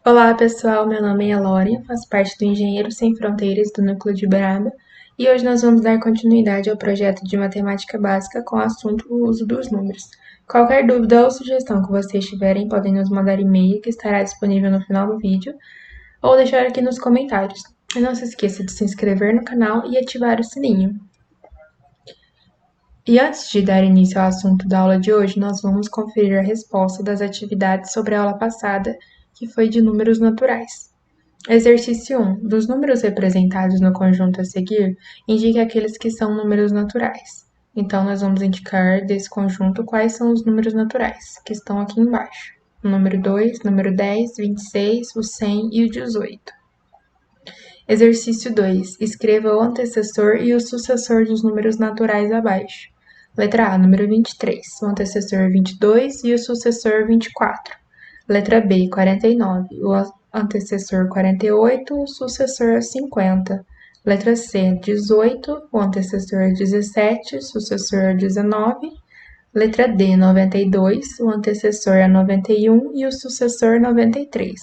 Olá pessoal, meu nome é Elória, faço parte do Engenheiros Sem Fronteiras do Núcleo de Braba e hoje nós vamos dar continuidade ao projeto de matemática básica com o assunto o uso dos números. Qualquer dúvida ou sugestão que vocês tiverem, podem nos mandar e-mail que estará disponível no final do vídeo ou deixar aqui nos comentários. E não se esqueça de se inscrever no canal e ativar o sininho. E antes de dar início ao assunto da aula de hoje, nós vamos conferir a resposta das atividades sobre a aula passada, que foi de números naturais. Exercício 1. Dos números representados no conjunto a seguir, indique aqueles que são números naturais. Então, nós vamos indicar desse conjunto quais são os números naturais, que estão aqui embaixo. O número 2, número 10, 26, o 100 e o 18. Exercício 2. Escreva o antecessor e o sucessor dos números naturais abaixo. Letra A, número 23, o antecessor 22 e o sucessor 24. Letra B, 49, o antecessor 48, o sucessor 50. Letra C, 18, o antecessor 17, o sucessor 19. Letra D, 92, o antecessor é 91 e o sucessor 93.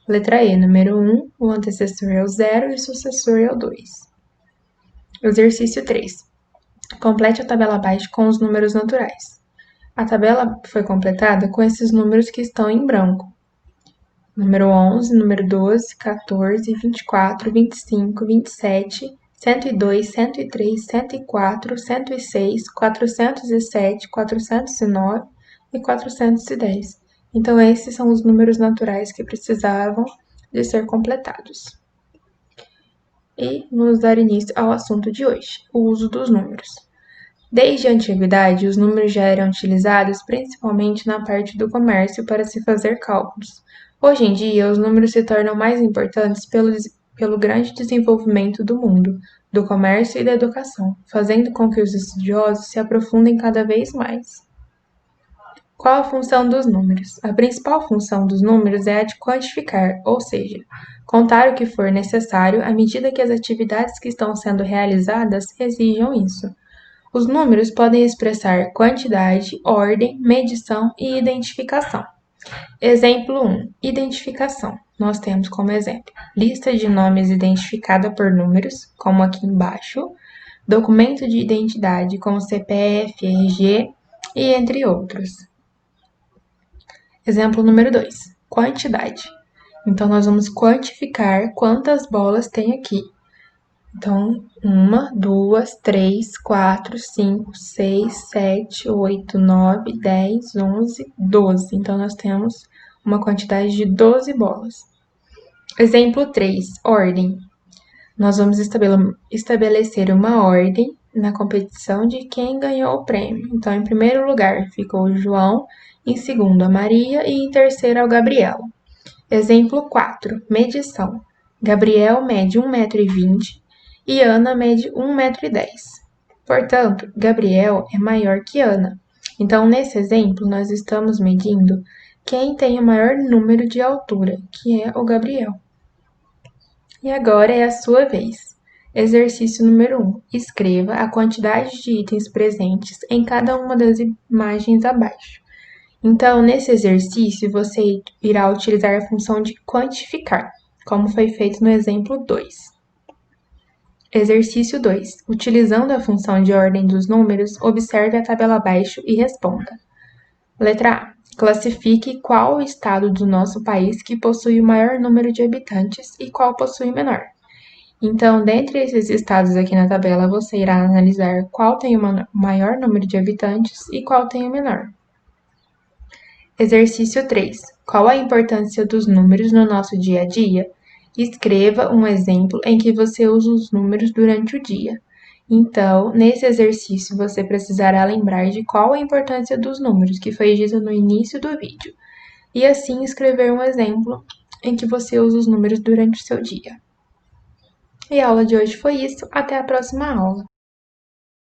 Letra E, número 1, o antecessor é o 0 e o sucessor é o 2. Exercício 3. Complete a tabela abaixo com os números naturais. A tabela foi completada com esses números que estão em branco. Número 11, número 12, 14, 24, 25, 27, 102, 103, 104, 106, 407, 409 e 410. Então, esses são os números naturais que precisavam de ser completados. E vamos dar início ao assunto de hoje, o uso dos números. Desde a antiguidade, os números já eram utilizados principalmente na parte do comércio para se fazer cálculos. Hoje em dia, os números se tornam mais importantes pelo grande desenvolvimento do mundo, do comércio e da educação, fazendo com que os estudiosos se aprofundem cada vez mais. Qual a função dos números? A principal função dos números é a de quantificar, ou seja, contar o que for necessário à medida que as atividades que estão sendo realizadas exijam isso. Os números podem expressar quantidade, ordem, medição e identificação. Exemplo 1. Identificação. Nós temos como exemplo lista de nomes identificada por números, como aqui embaixo, documento de identidade como CPF, RG e entre outros. Exemplo número 2. Quantidade. Então, nós vamos quantificar quantas bolas tem aqui. Então, 1, 2, 3, 4, 5, 6, 7, 8, 9, 10, 11, 12. Então, nós temos uma quantidade de 12 bolas. Exemplo 3, ordem. Nós vamos estabelecer uma ordem na competição de quem ganhou o prêmio. Então, em primeiro lugar ficou o João, em segundo a Maria e em terceiro o Gabriel. Exemplo 4, medição. Gabriel mede 1,20 m e Ana mede 1,10 m. Portanto, Gabriel é maior que Ana. Então, nesse exemplo, nós estamos medindo quem tem o maior número de altura, que é o Gabriel. E agora é a sua vez. Exercício número 1. Escreva a quantidade de itens presentes em cada uma das imagens abaixo. Então, nesse exercício, você irá utilizar a função de quantificar, como foi feito no exemplo 2. Exercício 2. Utilizando a função de ordem dos números, observe a tabela abaixo e responda. Letra A. Classifique qual o estado do nosso país que possui o maior número de habitantes e qual possui o menor. Então, dentre esses estados aqui na tabela, você irá analisar qual tem o maior número de habitantes e qual tem o menor. Exercício 3. Qual a importância dos números no nosso dia a dia? Escreva um exemplo em que você usa os números durante o dia. Então, nesse exercício, você precisará lembrar de qual a importância dos números, que foi dito no início do vídeo, e assim escrever um exemplo em que você usa os números durante o seu dia. E a aula de hoje foi isso. Até a próxima aula!